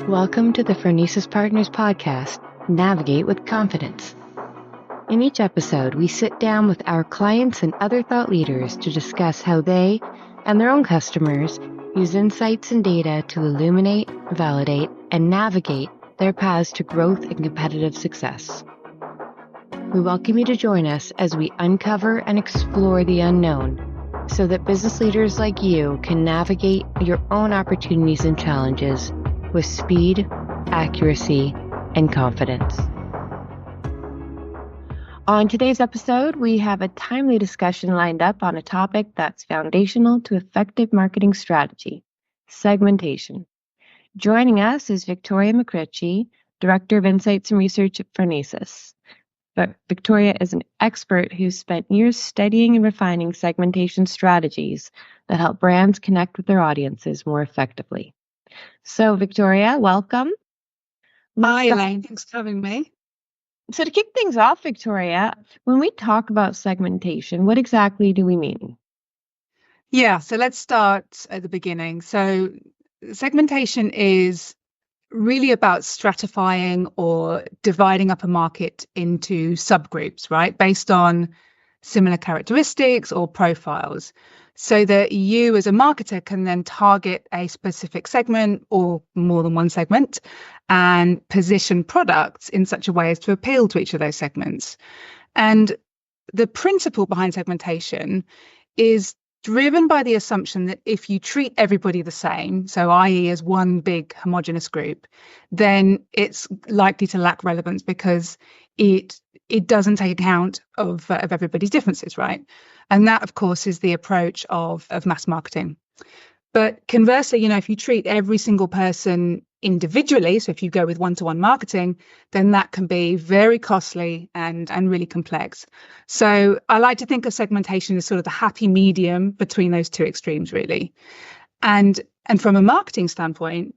Welcome to the Phronesis Partners podcast, Navigate with Confidence. In each episode, we sit down with our clients and other thought leaders to discuss how they and their own customers use insights and data to illuminate, validate, and navigate their paths to growth and competitive success. We welcome you to join us as we uncover and explore the unknown so that business leaders like you can navigate your own opportunities and challenges with speed, accuracy, and confidence. On today's episode, we have a timely discussion lined up on a topic that's foundational to effective marketing strategy, segmentation. Joining us is Victoria McRitchie, Director of Insights and Research at Phronesis. But Victoria is an expert who's spent years studying and refining segmentation strategies that help brands connect with their audiences more effectively. So, Victoria, welcome. Hi, Elaine. Thanks for having me. So to kick things off, Victoria, when we talk about segmentation, what exactly do we mean? Yeah, so let's start at the beginning. So segmentation is really about stratifying or dividing up a market into subgroups, right? Based on similar characteristics or profiles, so that you as a marketer can then target a specific segment or more than one segment and position products in such a way as to appeal to each of those segments. And the principle behind segmentation is driven by the assumption that if you treat everybody the same, so i.e. as one big homogenous group, then it's likely to lack relevance because it doesn't take account of everybody's differences, right? And that, of course, is the approach of mass marketing. But conversely, if you treat every single person individually, so if you go with one-to-one marketing, then that can be very costly and really complex. So I like to think of segmentation as sort of the happy medium between those two extremes, really. And from a marketing standpoint,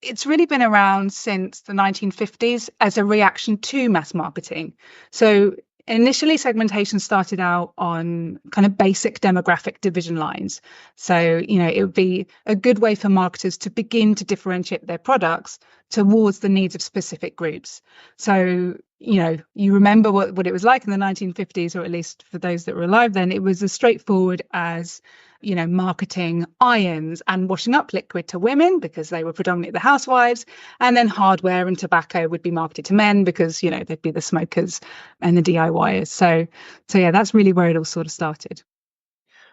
it's really been around since the 1950s as a reaction to mass marketing. So initially, segmentation started out on kind of basic demographic division lines. So, it would be a good way for marketers to begin to differentiate their products towards the needs of specific groups. So, you remember what it was like in the 1950s, or at least for those that were alive then, it was as straightforward as marketing irons and washing up liquid to women because they were predominantly the housewives, and then hardware and tobacco would be marketed to men because they'd be the smokers and the DIYers. So yeah, that's really where it all sort of started.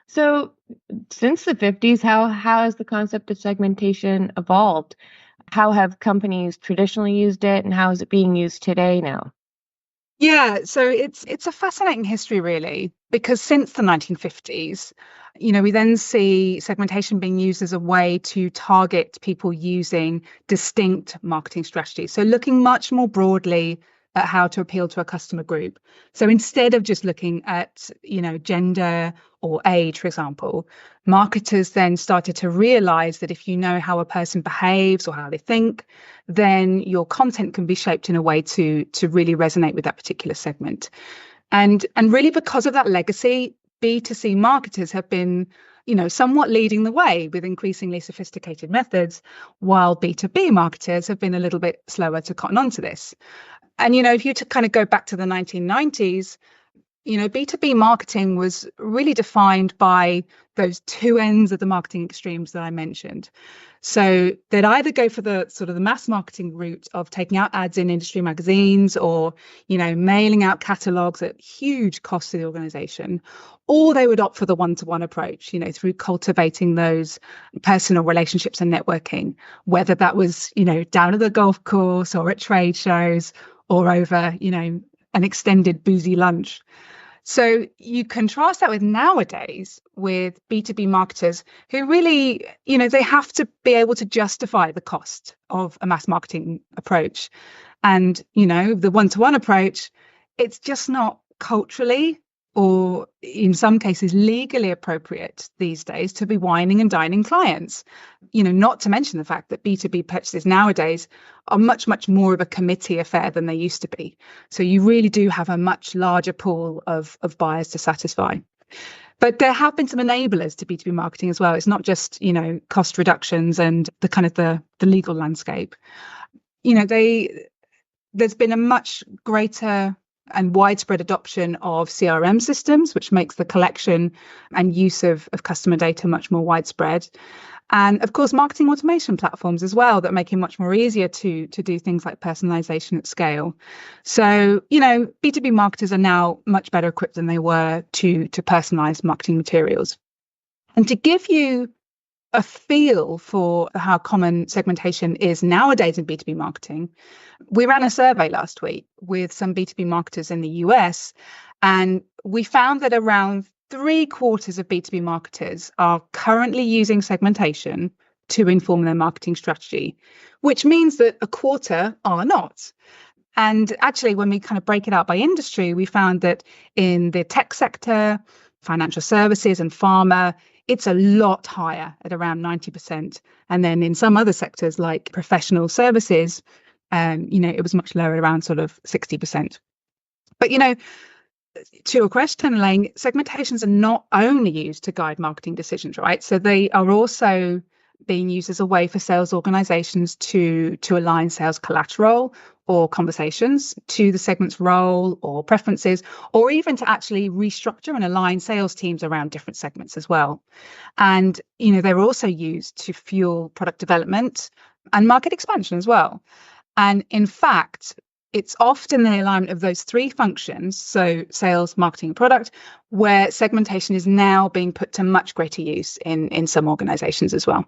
So since the 50s, how has the concept of segmentation evolved? How have companies traditionally used it, and how is it being used today now? Yeah, so it's a fascinating history, really, because since the 1950s, we then see segmentation being used as a way to target people using distinct marketing strategies. So looking much more broadly at how to appeal to a customer group. So instead of just looking at, gender or age, for example, marketers then started to realize that if you know how a person behaves or how they think, then your content can be shaped in a way to really resonate with that particular segment. And really because of that legacy, B2C marketers have been, somewhat leading the way with increasingly sophisticated methods, while B2B marketers have been a little bit slower to cotton on to this. And, if you to kind of go back to the 1990s, B2B marketing was really defined by those two ends of the marketing extremes that I mentioned. So they'd either go for the sort of the mass marketing route of taking out ads in industry magazines or, mailing out catalogs at huge cost to the organization, or they would opt for the one-to-one approach, through cultivating those personal relationships and networking, whether that was, down at the golf course or at trade shows or over, an extended boozy lunch. So you contrast that with nowadays with B2B marketers who really, they have to be able to justify the cost of a mass marketing approach. And, the one-to-one approach, it's just not culturally or in some cases legally appropriate these days to be wining and dining clients. Not to mention the fact that B2B purchases nowadays are much, much more of a committee affair than they used to be. So you really do have a much larger pool of buyers to satisfy. But there have been some enablers to B2B marketing as well. It's not just, cost reductions and the kind of the legal landscape. There's been a much greater and widespread adoption of CRM systems, which makes the collection and use of customer data much more widespread. And of course, marketing automation platforms as well that make it much more easier to do things like personalization at scale. So, B2B marketers are now much better equipped than they were to personalize marketing materials. And to give you a feel for how common segmentation is nowadays in B2B marketing, we ran a survey last week with some B2B marketers in the US, and we found that around 3/4 of B2B marketers are currently using segmentation to inform their marketing strategy, which means that a quarter are not. And actually, when we kind of break it out by industry, we found that in the tech sector, financial services and pharma, it's a lot higher at around 90%. And then in some other sectors like professional services, it was much lower, around sort of 60%. But, to your question, Elaine, segmentations are not only used to guide marketing decisions, right? So they are also being used as a way for sales organizations to align sales collateral or conversations to the segment's role or preferences, or even to actually restructure and align sales teams around different segments as well. And, they're also used to fuel product development and market expansion as well. And in fact, it's often the alignment of those three functions, so sales, marketing, and product, where segmentation is now being put to much greater use in some organizations as well.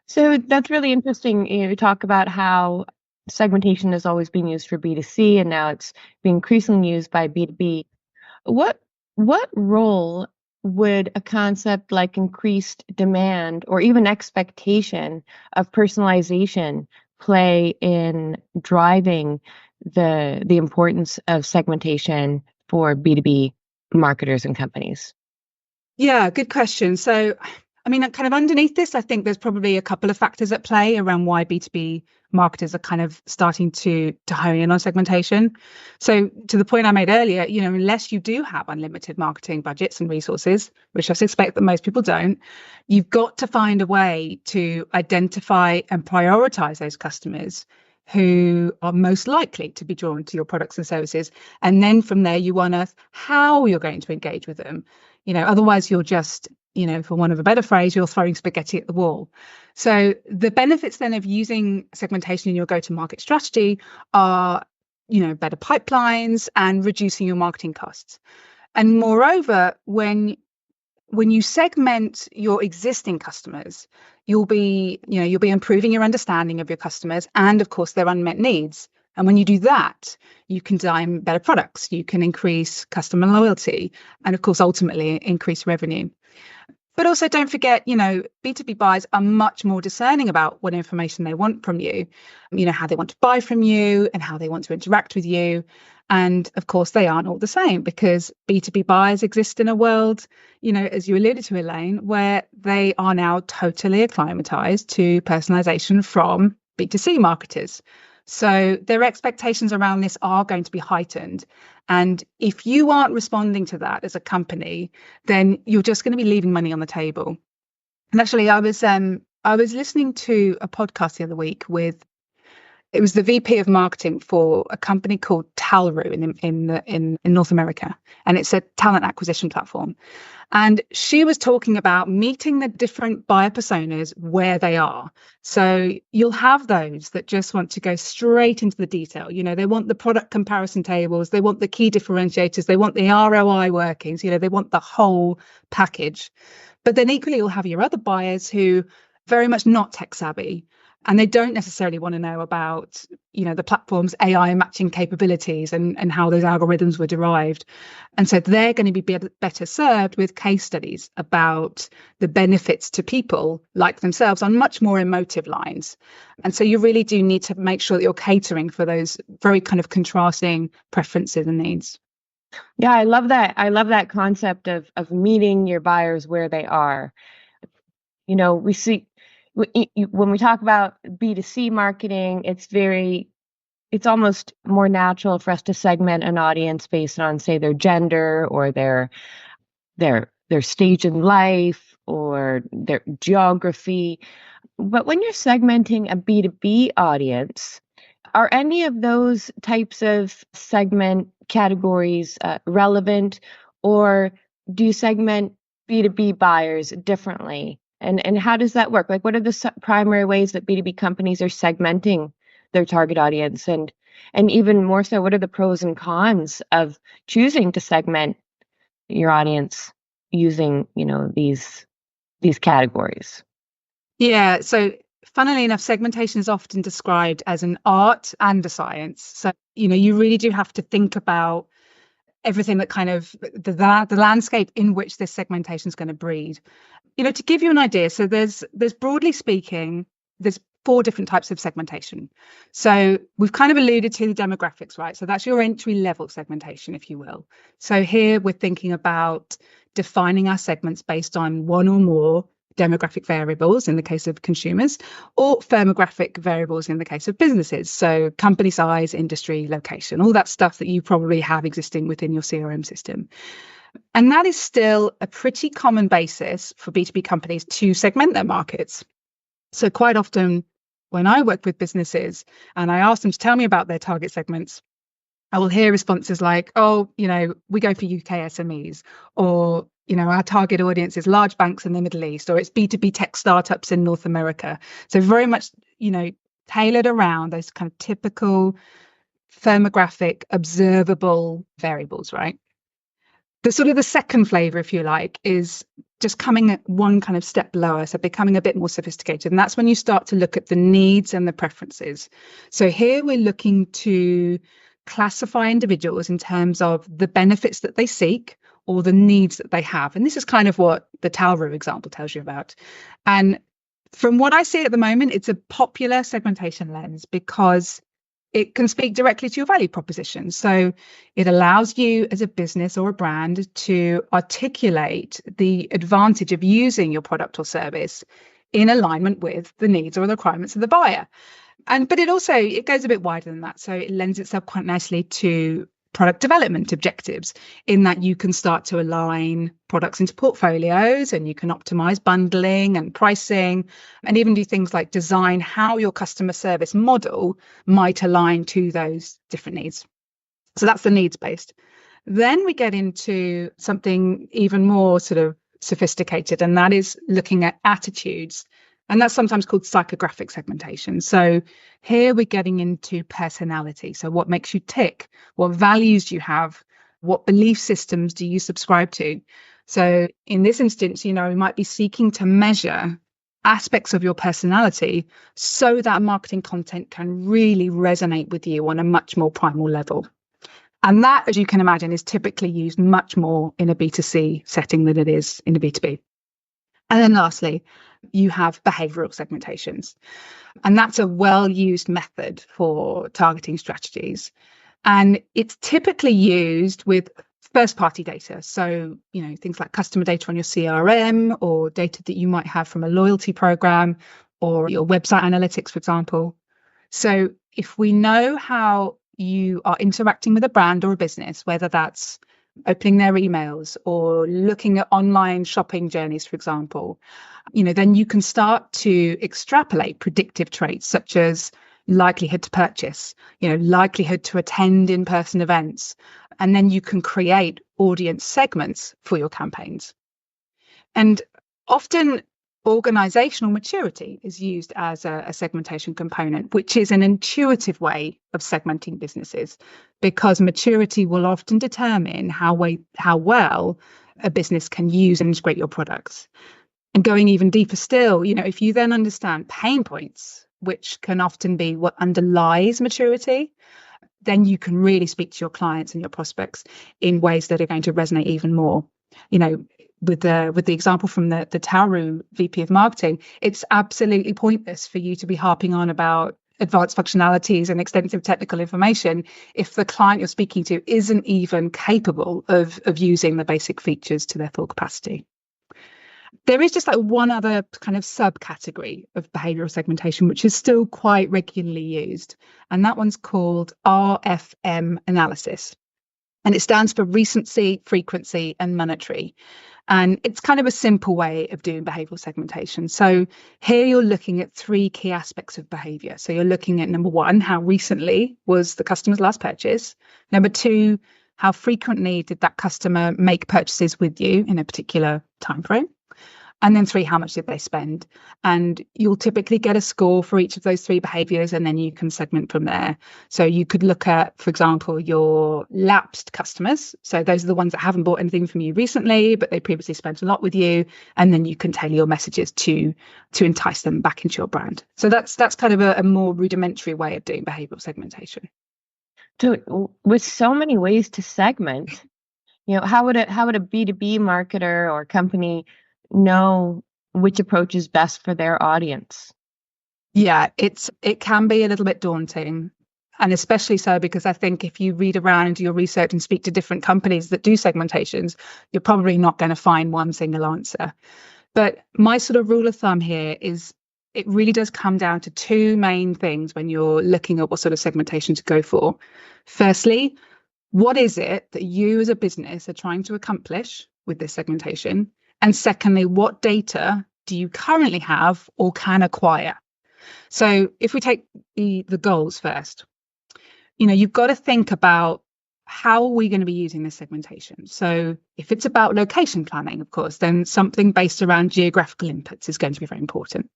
So that's really interesting. You talk about how segmentation has always been used for B2C, and now it's being increasingly used by B2B. What role would a concept like increased demand or even expectation of personalization play in driving the importance of segmentation for B2B marketers and companies? Yeah, good question. So, kind of underneath this, I think there's probably a couple of factors at play around why B2B marketers are kind of starting to hone in on segmentation. So to the point I made earlier, unless you do have unlimited marketing budgets and resources, which I suspect that most people don't, you've got to find a way to identify and prioritize those customers who are most likely to be drawn to your products and services. And then from there, you unearth how you're going to engage with them. Otherwise you're just, for want of a better phrase, you're throwing spaghetti at the wall. So the benefits then of using segmentation in your go-to-market strategy are, better pipelines and reducing your marketing costs. And moreover, when you segment your existing customers, you'll be improving your understanding of your customers and, of course, their unmet needs. And when you do that, you can design better products, you can increase customer loyalty, and of course, ultimately increase revenue. But also don't forget, B2B buyers are much more discerning about what information they want from you, how they want to buy from you and how they want to interact with you. And of course, they aren't all the same because B2B buyers exist in a world, as you alluded to, Elaine, where they are now totally acclimatized to personalization from B2C marketers. So their expectations around this are going to be heightened. And if you aren't responding to that as a company, then you're just going to be leaving money on the table. And actually, I was listening to a podcast the other week it was the VP of marketing for a company called Talru in North America, and it's a talent acquisition platform. And she was talking about meeting the different buyer personas where they are. So you'll have those that just want to go straight into the detail. They want the product comparison tables, they want the key differentiators, they want the ROI workings, they want the whole package. But then equally, you'll have your other buyers who very much not tech savvy. And they don't necessarily want to know about, the platform's AI matching capabilities and how those algorithms were derived. And so they're going to be better served with case studies about the benefits to people like themselves on much more emotive lines. And so you really do need to make sure that you're catering for those very kind of contrasting preferences and needs. Yeah, I love that. I love that concept of meeting your buyers where they are. We see when we talk about B2C marketing, it's almost more natural for us to segment an audience based on, say, their gender or their their stage in life or their geography. But when you're segmenting a B2B audience, are any of those types of segment categories relevant, or do you segment B2B buyers differently? And how does that work? Like, what are the primary ways that B2B companies are segmenting their target audience? And even more so, what are the pros and cons of choosing to segment your audience using, these categories? Yeah, so funnily enough, segmentation is often described as an art and a science. So, you really do have to think about everything that kind of the landscape in which this segmentation is going to breed. To give you an idea, so there's broadly speaking, there's four different types of segmentation. So we've kind of alluded to the demographics, right? So that's your entry level segmentation, if you will. So here we're thinking about defining our segments based on one or more demographic variables in the case of consumers, or firmographic variables in the case of businesses. So company size, industry, location, all that stuff that you probably have existing within your CRM system. And that is still a pretty common basis for B2B companies to segment their markets. So quite often when I work with businesses and I ask them to tell me about their target segments, I will hear responses like, oh, we go for UK SMEs, or, our target audience is large banks in the Middle East, or it's B2B tech startups in North America. So very much, tailored around those kind of typical firmographic, observable variables, right? The second flavor, if you like, is just coming at one kind of step lower, so becoming a bit more sophisticated. And that's when you start to look at the needs and the preferences. So here we're looking to classify individuals in terms of the benefits that they seek or the needs that they have. And this is kind of what the Talru example tells you about. And from what I see at the moment, it's a popular segmentation lens because it can speak directly to your value proposition. So it allows you as a business or a brand to articulate the advantage of using your product or service in alignment with the needs or the requirements of the buyer. But it goes a bit wider than that. So it lends itself quite nicely to product development objectives, in that you can start to align products into portfolios, and you can optimize bundling and pricing, and even do things like design how your customer service model might align to those different needs. So that's the needs based. Then we get into something even more sort of sophisticated, and that is looking at attitudes. And that's sometimes called psychographic segmentation. So here we're getting into personality. So what makes you tick? What values do you have? What belief systems do you subscribe to? So in this instance, we might be seeking to measure aspects of your personality so that marketing content can really resonate with you on a much more primal level. And that, as you can imagine, is typically used much more in a B2C setting than it is in a B2B. And then lastly, you have behavioral segmentations. And that's a well-used method for targeting strategies. And it's typically used with first-party data. So, things like customer data on your CRM, or data that you might have from a loyalty program, or your website analytics, for example. So if we know how you are interacting with a brand or a business, whether that's opening their emails or looking at online shopping journeys, for example, then you can start to extrapolate predictive traits such as likelihood to purchase, likelihood to attend in-person events, and then you can create audience segments for your campaigns. And often organizational maturity is used as a segmentation component, which is an intuitive way of segmenting businesses, because maturity will often determine how well a business can use and integrate your products. And going even deeper still, if you then understand pain points, which can often be what underlies maturity, then you can really speak to your clients and your prospects in ways that are going to resonate even more. With the example from the Talru VP of marketing, it's absolutely pointless for you to be harping on about advanced functionalities and extensive technical information if the client you're speaking to isn't even capable of using the basic features to their full capacity. There is just like one other kind of subcategory of behavioral segmentation, which is still quite regularly used, and that one's called RFM analysis. And it stands for recency, frequency, and monetary. And it's kind of a simple way of doing behavioral segmentation. So here you're looking at three key aspects of behavior. So you're looking at number one, how recently was the customer's last purchase? Number two, how frequently did that customer make purchases with you in a particular time frame? And then three, how much did they spend? And you'll typically get a score for each of those three behaviors, and then you can segment from there. So you could look at, for example, your lapsed customers. So those are the ones that haven't bought anything from you recently, but they previously spent a lot with you. And then you can tailor your messages to entice them back into your brand. So that's kind of a more rudimentary way of doing behavioral segmentation. So with so many ways to segment, how would a B2B marketer or company know which approach is best for their audience? Yeah, it can be a little bit daunting. And especially so because I think if you read around and do your research and speak to different companies that do segmentations, you're probably not going to find one single answer. But my sort of rule of thumb here is it really does come down to two main things when you're looking at what sort of segmentation to go for. Firstly, what is it that you as a business are trying to accomplish with this segmentation? And secondly, what data do you currently have or can acquire? So if we take the goals first, you've got to think about how are we going to be using this segmentation? So if it's about location planning, of course, then something based around geographical inputs is going to be very important.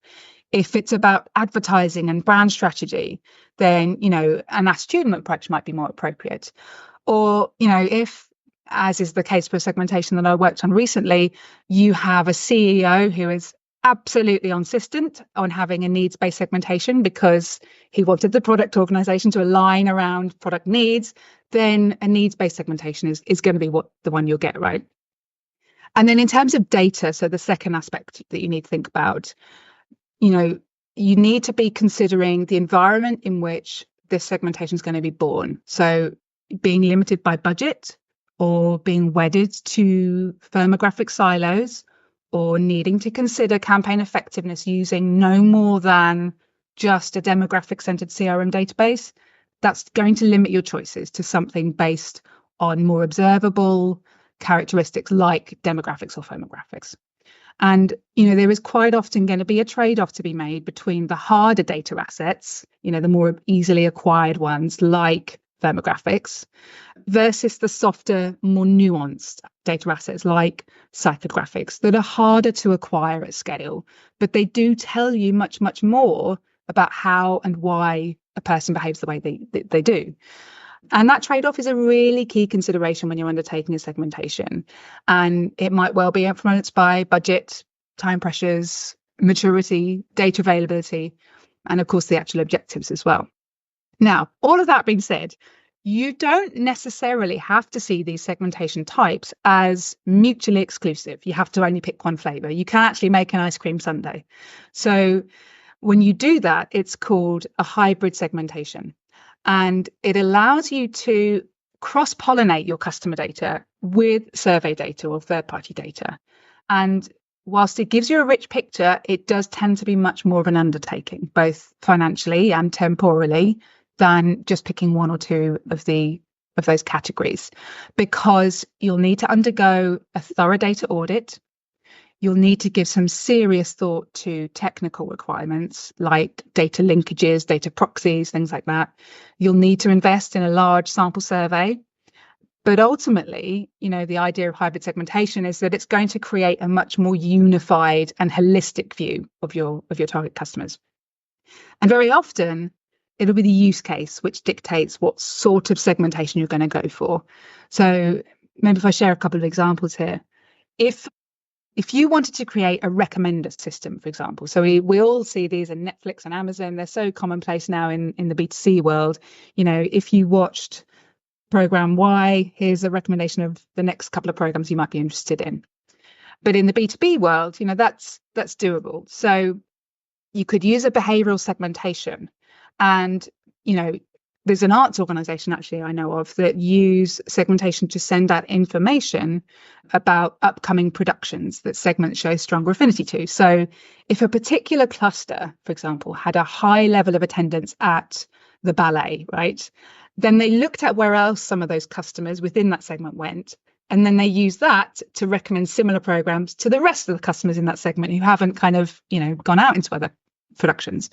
If it's about advertising and brand strategy, then, an attitudinal approach might be more appropriate. Or, if, as is the case for segmentation that I worked on recently, you have a CEO who is absolutely insistent on having a needs-based segmentation because he wanted the product organization to align around product needs, then a needs-based segmentation is going to be the one you'll get, right? And then in terms of data, so the second aspect that you need to think about, you need to be considering the environment in which this segmentation is going to be born. So being limited by budget, or being wedded to firmographic silos, or needing to consider campaign effectiveness using no more than just a demographic-centered CRM database, that's going to limit your choices to something based on more observable characteristics like demographics or firmographics. And, there is quite often going to be a trade-off to be made between the harder data assets, the more easily acquired ones like firmographics, versus the softer, more nuanced data assets like psychographics that are harder to acquire at scale, but they do tell you much, much more about how and why a person behaves the way they do. And that trade-off is a really key consideration when you're undertaking a segmentation. And it might well be influenced by budget, time pressures, maturity, data availability, and of course the actual objectives as well. Now, all of that being said, you don't necessarily have to see these segmentation types as mutually exclusive. You have to only pick one flavor. You can actually make an ice cream sundae. So when you do that, it's called a hybrid segmentation. And it allows you to cross-pollinate your customer data with survey data or third-party data. And whilst it gives you a rich picture, it does tend to be much more of an undertaking, both financially and temporally, than just picking one or two of those categories, because you'll need to undergo a thorough data audit. You'll need to give some serious thought to technical requirements like data linkages, data proxies, things like that. You'll need to invest in a large sample survey. But ultimately, the idea of hybrid segmentation is that it's going to create a much more unified and holistic view of your target customers. And very often, it'll be the use case which dictates what sort of segmentation you're going to go for. So maybe if I share a couple of examples here. If you wanted to create a recommender system, for example, so we all see these in Netflix and Amazon, they're so commonplace now in the B2C world. If you watched program Y, here's a recommendation of the next couple of programs you might be interested in. But in the B2B world, that's doable. So you could use a behavioral segmentation. And, there's an arts organization actually I know of that use segmentation to send out information about upcoming productions that segments show stronger affinity to. So if a particular cluster, for example, had a high level of attendance at the ballet, right, Then they looked at where else some of those customers within that segment went. And then they used that to recommend similar programs to the rest of the customers in that segment who haven't kind of, gone out into other productions.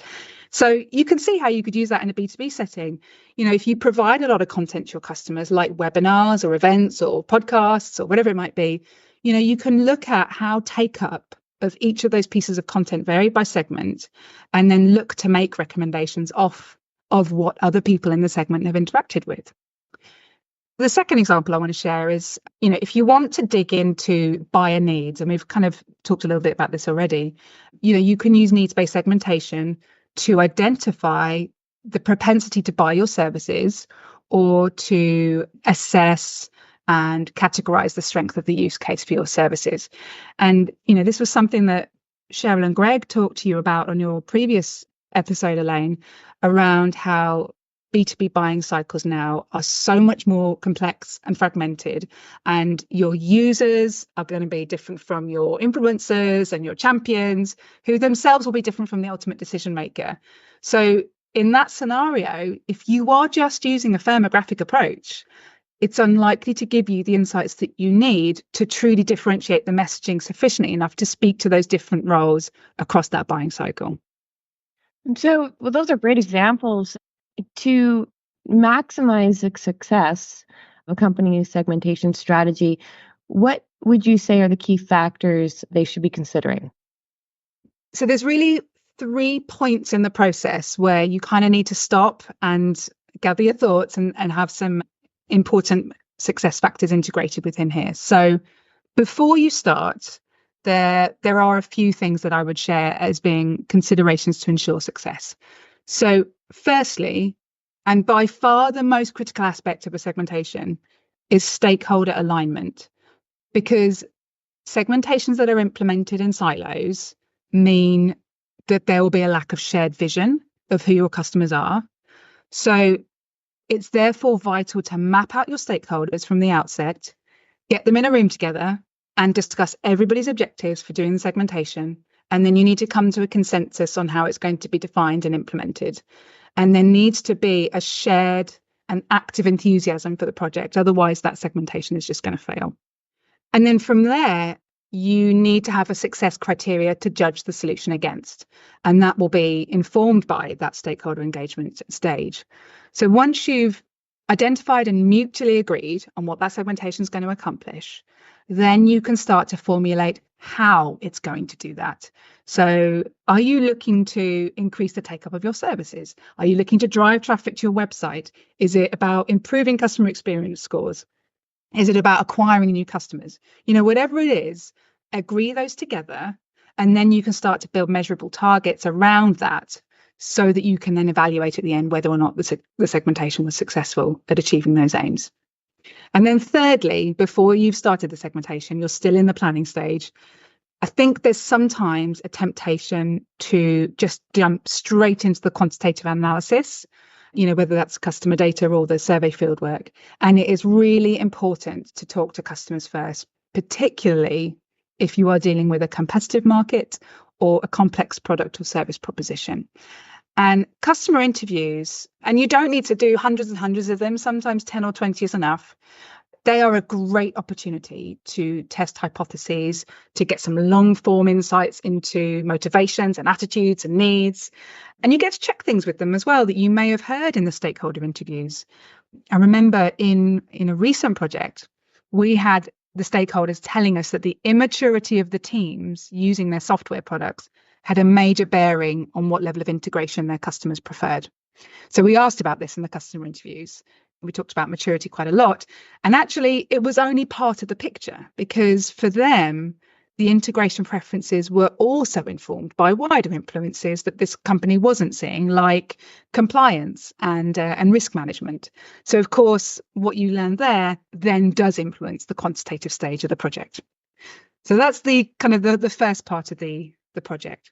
So you can see how you could use that in a B2B setting. If you provide a lot of content to your customers, like webinars or events or podcasts or whatever it might be, you can look at how take up of each of those pieces of content varied by segment, and then look to make recommendations off of what other people in the segment have interacted with. The second example I want to share is, if you want to dig into buyer needs, and we've kind of talked a little bit about this already, you can use needs-based segmentation to identify the propensity to buy your services, or to assess and categorize the strength of the use case for your services. And, this was something that Cheryl and Greg talked to you about on your previous episode, Elaine, around how B2B buying cycles now are so much more complex and fragmented, and your users are going to be different from your influencers and your champions, who themselves will be different from the ultimate decision maker. So in that scenario, if you are just using a firmographic approach, it's unlikely to give you the insights that you need to truly differentiate the messaging sufficiently enough to speak to those different roles across that buying cycle. So, well, those are great examples. To maximize the success of a company's segmentation strategy, what would you say are the key factors they should be considering? So there's really 3 points in the process where you kind of need to stop and gather your thoughts and have some important success factors integrated within here. So before you start, there are a few things that I would share as being considerations to ensure success. So firstly, and by far the most critical aspect of a segmentation, is stakeholder alignment, because segmentations that are implemented in silos mean that there will be a lack of shared vision of who your customers are. So it's therefore vital to map out your stakeholders from the outset, get them in a room together and discuss everybody's objectives for doing the segmentation. And then you need to come to a consensus on how it's going to be defined and implemented. And there needs to be a shared and active enthusiasm for the project. Otherwise, that segmentation is just going to fail. And then from there, you need to have a success criteria to judge the solution against. And that will be informed by that stakeholder engagement stage. So once you've identified and mutually agreed on what that segmentation is going to accomplish, then you can start to formulate how it's going to do that. So are you looking to increase the take-up of your services? Are you looking to drive traffic to your website? Is it about improving customer experience scores? Is it about acquiring new customers? Whatever it is, agree those together, and then you can start to build measurable targets around that so that you can then evaluate at the end whether or not the segmentation was successful at achieving those aims. And then thirdly, before you've started the segmentation, you're still in the planning stage. I think there's sometimes a temptation to just jump straight into the quantitative analysis, whether that's customer data or the survey fieldwork. And it is really important to talk to customers first, particularly if you are dealing with a competitive market or a complex product or service proposition. And customer interviews, and you don't need to do hundreds and hundreds of them, sometimes 10 or 20 is enough. They are a great opportunity to test hypotheses, to get some long form insights into motivations and attitudes and needs. And you get to check things with them as well that you may have heard in the stakeholder interviews. I remember in a recent project, we had the stakeholders telling us that the immaturity of the teams using their software products had a major bearing on what level of integration their customers preferred. So we asked about this in the customer interviews. We talked about maturity quite a lot. And actually, it was only part of the picture, because for them, the integration preferences were also informed by wider influences that this company wasn't seeing, like compliance and risk management. So, of course, what you learn there then does influence the quantitative stage of the project. So that's the kind of the first part of the project.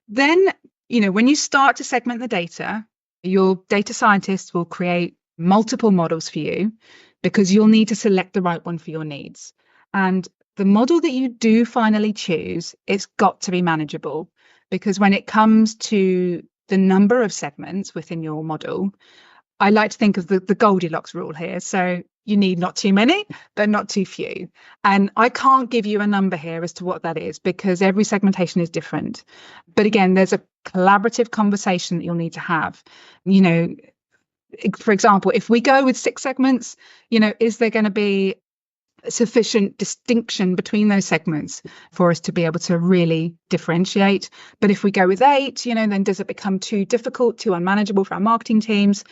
Then, when you start to segment the data, your data scientists will create multiple models for you, because you'll need to select the right one for your needs. And the model that you do finally choose, it's got to be manageable, because when it comes to the number of segments within your model, I like to think of the Goldilocks rule here. So you need not too many, but not too few. And I can't give you a number here as to what that is because every segmentation is different. But again, there's a collaborative conversation that you'll need to have. For example, if we go with 6 segments, is there going to be sufficient distinction between those segments for us to be able to really differentiate? But if we go with 8, then does it become too difficult, too unmanageable for our marketing teams?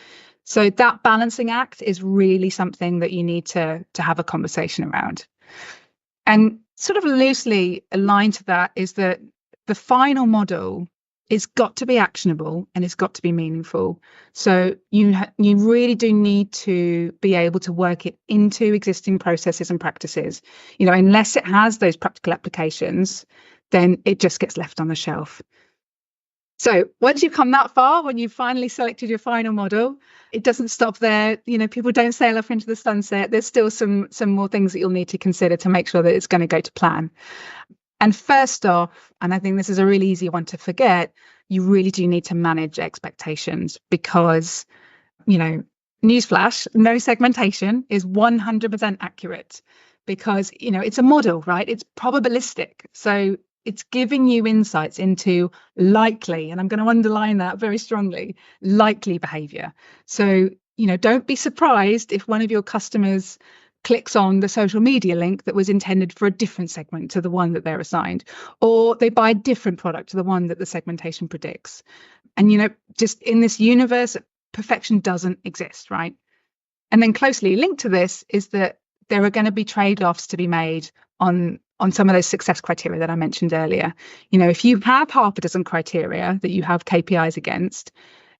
So that balancing act is really something that you need to have a conversation around. And sort of loosely aligned to that is that the final model is got to be actionable and it's got to be meaningful. So you really do need to be able to work it into existing processes and practices. Unless it has those practical applications, then it just gets left on the shelf. So once you've come that far, when you've finally selected your final model, it doesn't stop there. People don't sail off into the sunset. There's still some more things that you'll need to consider to make sure that it's going to go to plan. And first off, and I think this is a really easy one to forget, you really do need to manage expectations because, newsflash, no segmentation is 100% accurate because, it's a model, right? It's probabilistic. So it's giving you insights into likely, and I'm going to underline that very strongly, likely behavior. So, don't be surprised if one of your customers clicks on the social media link that was intended for a different segment to the one that they're assigned, or they buy a different product to the one that the segmentation predicts. And, just in this universe, perfection doesn't exist, right? And then closely linked to this is that there are going to be trade-offs to be made on some of those success criteria that I mentioned earlier. If you have half a dozen criteria that you have KPIs against,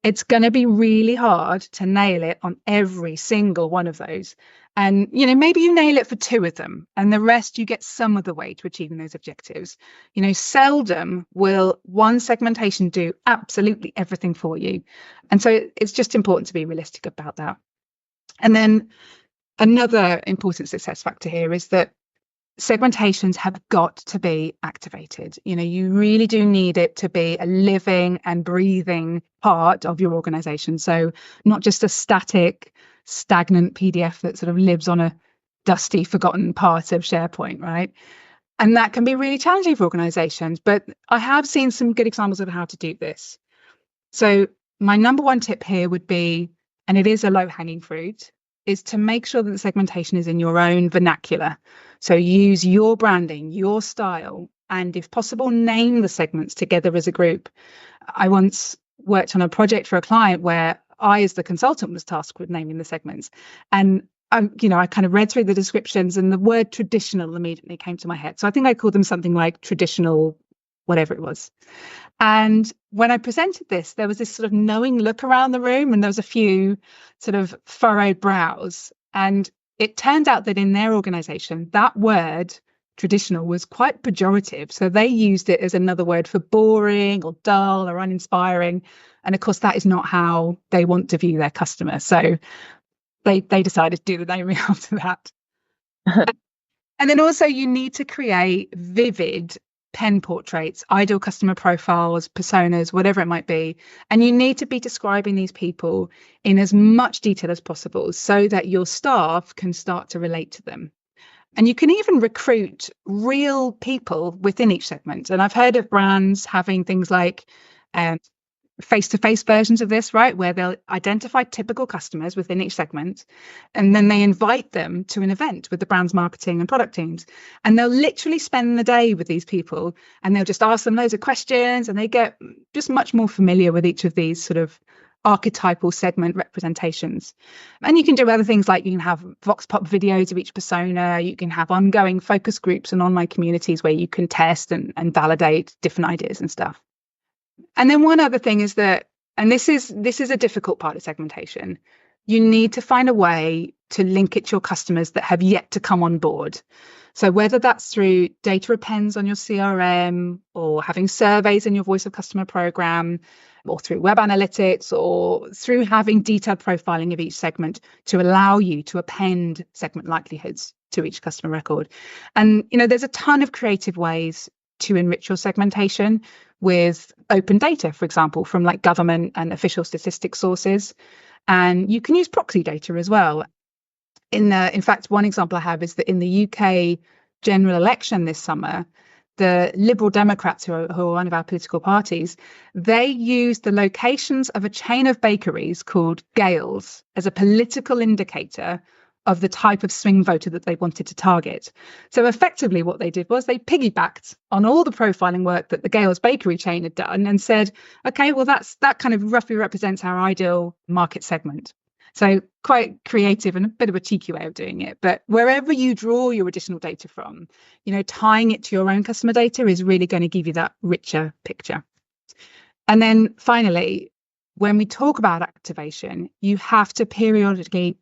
it's going to be really hard to nail it on every single one of those. And, maybe you nail it for 2 of them and the rest you get some of the way to achieving those objectives. Seldom will one segmentation do absolutely everything for you. And so it's just important to be realistic about that. And then another important success factor here is that segmentations have got to be activated. You really do need it to be a living and breathing part of your organization. So not just a static, stagnant PDF that sort of lives on a dusty, forgotten part of SharePoint, right? And that can be really challenging for organizations, but I have seen some good examples of how to do this. So my number one tip here would be, and it is a low-hanging fruit, is to make sure that the segmentation is in your own vernacular. So use your branding, your style, and if possible, name the segments together as a group. I once worked on a project for a client where I, as the consultant, was tasked with naming the segments. And I kind of read through the descriptions and the word traditional immediately came to my head. So I think I called them something like traditional, whatever it was. And when I presented this, there was this sort of knowing look around the room and there was a few sort of furrowed brows. And it turned out that in their organization, that word traditional was quite pejorative. So they used it as another word for boring or dull or uninspiring. And of course, that is not how they want to view their customer. So they decided to do the naming after that. And then also you need to create vivid pen portraits, ideal customer profiles, personas, whatever it might be. And you need to be describing these people in as much detail as possible so that your staff can start to relate to them. And you can even recruit real people within each segment. And I've heard of brands having things like face-to-face versions of this, right, where they'll identify typical customers within each segment, and then they invite them to an event with the brand's marketing and product teams. And they'll literally spend the day with these people, and they'll just ask them loads of questions, and they get just much more familiar with each of these sort of archetypal segment representations. And you can do other things like you can have vox pop videos of each persona, you can have ongoing focus groups and online communities where you can test and validate different ideas and stuff. And then one other thing is that, and this is a difficult part of segmentation, you need to find a way to link it to your customers that have yet to come on board. So whether that's through data appends on your CRM or having surveys in your voice of customer program, or through web analytics, or through having detailed profiling of each segment to allow you to append segment likelihoods to each customer record. And, there's a ton of creative ways to enrich your segmentation with open data, for example, from like government and official statistics sources. And you can use proxy data as well. In fact, one example I have is that in the UK general election this summer, the Liberal Democrats, who are one of our political parties, they used the locations of a chain of bakeries called Gales as a political indicator of the type of swing voter that they wanted to target. So effectively what they did was they piggybacked on all the profiling work that the Gales bakery chain had done and said, okay, well, that kind of roughly represents our ideal market segment. So quite creative and a bit of a cheeky way of doing it. But wherever you draw your additional data from, tying it to your own customer data is really going to give you that richer picture. And then finally, when we talk about activation, you have to periodically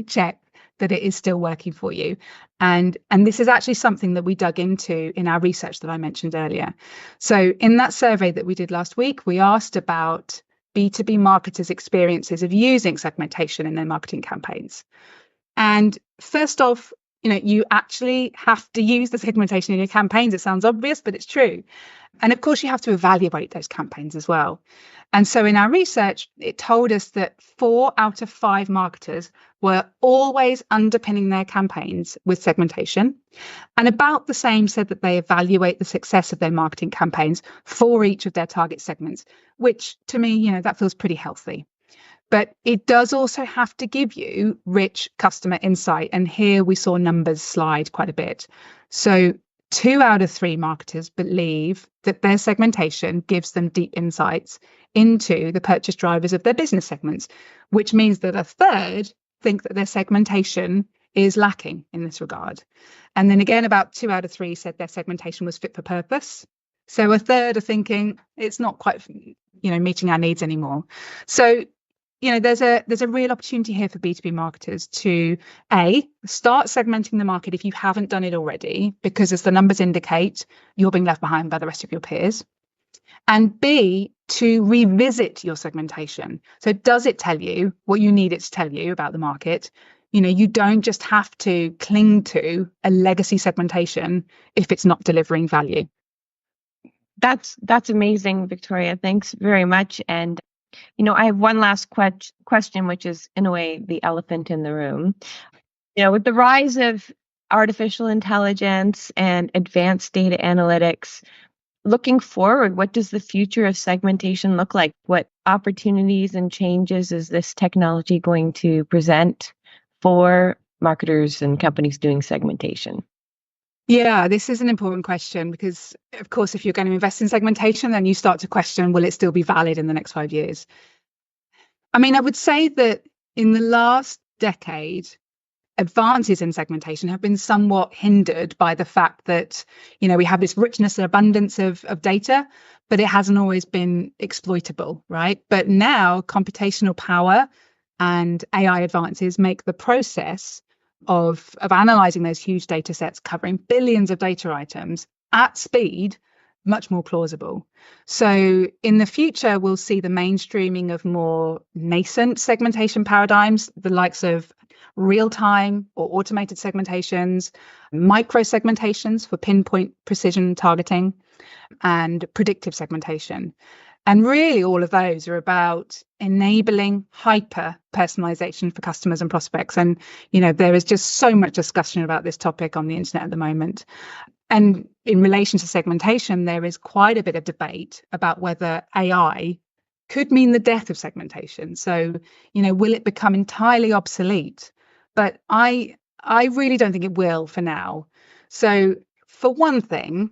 check that it is still working for you. And this is actually something that we dug into in our research that I mentioned earlier. So in that survey that we did last week, we asked about B2B marketers' experiences of using segmentation in their marketing campaigns. And first off, you actually have to use the segmentation in your campaigns. It sounds obvious, but it's true. And of course, you have to evaluate those campaigns as well. And so in our research, it told us that 4 out of 5 marketers were always underpinning their campaigns with segmentation. And about the same said that they evaluate the success of their marketing campaigns for each of their target segments, which to me, that feels pretty healthy. But it does also have to give you rich customer insight. And here we saw numbers slide quite a bit. So 2 out of 3 marketers believe that their segmentation gives them deep insights into the purchase drivers of their business segments, which means that a third think that their segmentation is lacking in this regard. And then again, about 2 out of 3 said their segmentation was fit for purpose. So a third are thinking it's not quite, meeting our needs anymore. So there's a real opportunity here for B2B marketers to start segmenting the market if you haven't done it already, because as the numbers indicate, you're being left behind by the rest of your peers. And B, to revisit your segmentation. So does it tell you what you need it to tell you about the market? You don't just have to cling to a legacy segmentation if it's not delivering value. That's amazing, Victoria. Thanks very much. And I have one last question, which is in a way the elephant in the room. With the rise of artificial intelligence and advanced data analytics, looking forward, what does the future of segmentation look like? What opportunities and changes is this technology going to present for marketers and companies doing segmentation? Yeah, this is an important question because, of course, if you're going to invest in segmentation, then you start to question, will it still be valid in the next 5 years? I mean, I would say that in the last decade, advances in segmentation have been somewhat hindered by the fact that, we have this richness and abundance of data, but it hasn't always been exploitable, right? But now computational power and AI advances make the process of analyzing those huge data sets covering billions of data items at speed much more plausible. So in the future, we'll see the mainstreaming of more nascent segmentation paradigms, the likes of real-time or automated segmentations, micro segmentations for pinpoint precision targeting, and predictive segmentation. And really, all of those are about enabling hyper-personalization for customers and prospects. And, there is just so much discussion about this topic on the internet at the moment. And in relation to segmentation, there is quite a bit of debate about whether AI could mean the death of segmentation. So, will it become entirely obsolete? But I really don't think it will for now. So, for one thing,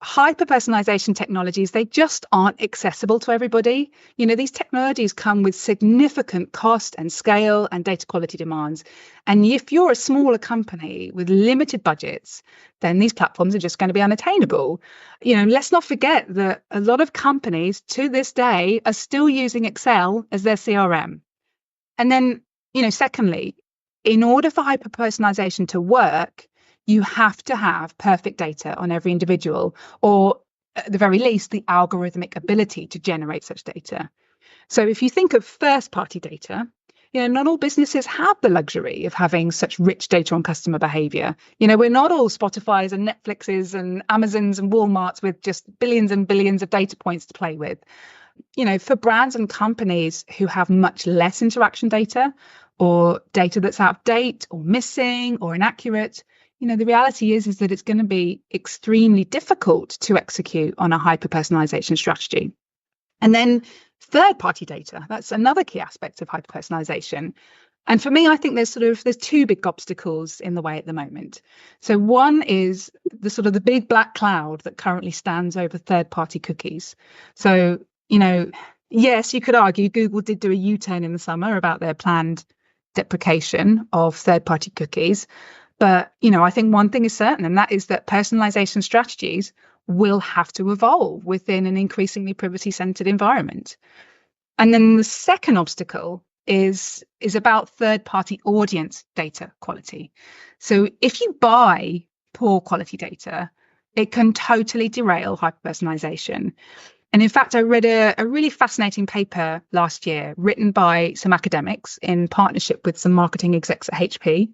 hyper-personalization technologies, they just aren't accessible to everybody. These technologies come with significant cost and scale and data quality demands. And if you're a smaller company with limited budgets, then these platforms are just going to be unattainable. Let's not forget that a lot of companies to this day are still using Excel as their CRM. And then, secondly, in order for hyper-personalization to work, you have to have perfect data on every individual, or at the very least, the algorithmic ability to generate such data. So if you think of first-party data, not all businesses have the luxury of having such rich data on customer behavior. We're not all Spotify's and Netflix's and Amazon's and Walmart's with just billions and billions of data points to play with. for brands and companies who have much less interaction data or data that's out of date or missing or inaccurate, the reality is that it's going to be extremely difficult to execute on a hyper-personalization strategy. And then third-party data, that's another key aspect of hyper-personalization. And for me, I think there's two big obstacles in the way at the moment. So one is the big black cloud that currently stands over third-party cookies. So, yes, you could argue Google did do a U-turn in the summer about their planned deprecation of third-party cookies. But, I think one thing is certain, and that is that personalization strategies will have to evolve within an increasingly privacy-centered environment. And then the second obstacle is about third-party audience data quality. So if you buy poor quality data, it can totally derail hyper-personalization. And in fact, I read a really fascinating paper last year written by some academics in partnership with some marketing execs at HP.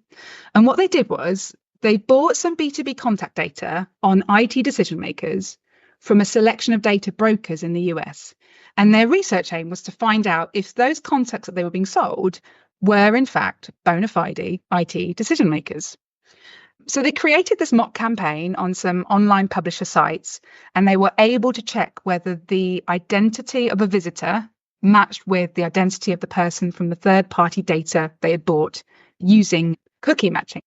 And what they did was they bought some B2B contact data on IT decision makers from a selection of data brokers in the US. And their research aim was to find out if those contacts that they were being sold were, in fact, bona fide IT decision makers. So they created this mock campaign on some online publisher sites, and they were able to check whether the identity of a visitor matched with the identity of the person from the third-party data they had bought using cookie matching.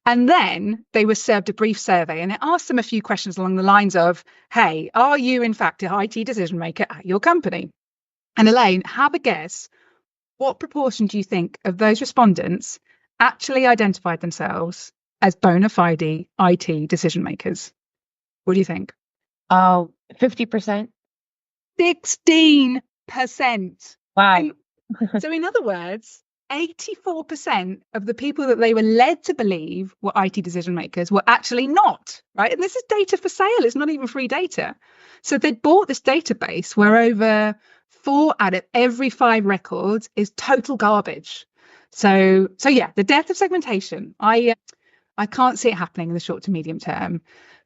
And then they were served a brief survey, and it asked them a few questions along the lines of, hey, are you in fact an IT decision maker at your company? And Elaine, have a guess. What proportion do you think of those respondents actually identified themselves as bona fide IT decision makers? What do you think? 50%. 16%. Wow. So in other words, 84% of the people that they were led to believe were IT decision makers were actually not, right? And this is data for sale. It's not even free data. So they'd bought this database where over 4 out of every 5 records is total garbage. So yeah, the death of segmentation. I can't see it happening in the short to medium term.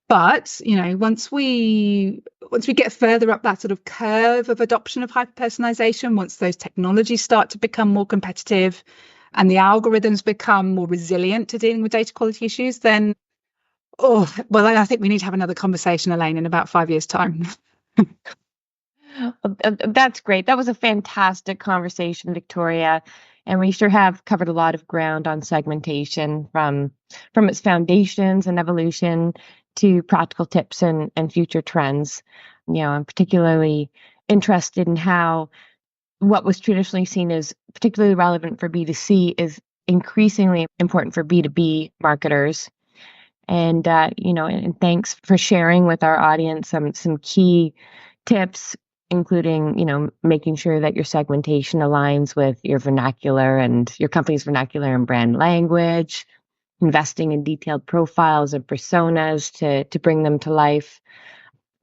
But, once we get further up that sort of curve of adoption of hyper-personalization, once those technologies start to become more competitive and the algorithms become more resilient to dealing with data quality issues, then, I think we need to have another conversation, Elaine, in about 5 years' time. That's great. That was a fantastic conversation, Victoria. And we sure have covered a lot of ground on segmentation from its foundations and evolution to practical tips and future trends. I'm particularly interested in how what was traditionally seen as particularly relevant for B2C is increasingly important for B2B marketers. And, and thanks for sharing with our audience some key tips, including, making sure that your segmentation aligns with your vernacular and your company's vernacular and brand language, investing in detailed profiles and personas to bring them to life.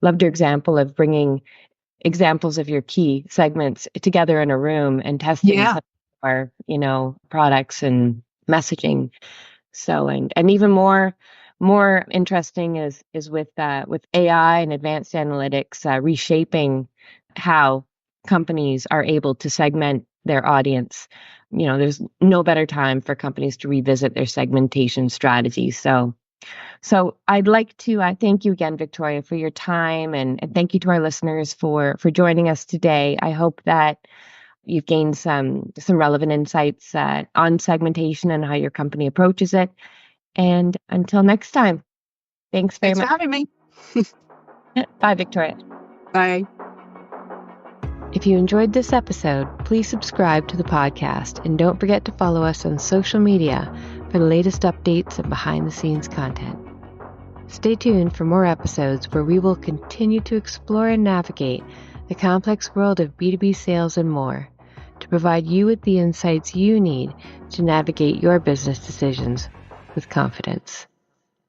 Loved your example of bringing examples of your key segments together in a room and testing some of our, products and messaging. So, and even more interesting is with AI and advanced analytics reshaping how companies are able to segment their audience. There's no better time for companies to revisit their segmentation strategies. So I'd like to thank you again, Victoria, for your time, and thank you to our listeners for joining us today. I hope that you've gained some relevant insights on segmentation and how your company approaches it. And until next time, thanks very much for having me. Bye, Victoria. Bye. If you enjoyed this episode, please subscribe to the podcast and don't forget to follow us on social media for the latest updates and behind-the-scenes content. Stay tuned for more episodes where we will continue to explore and navigate the complex world of B2B sales and more to provide you with the insights you need to navigate your business decisions with confidence.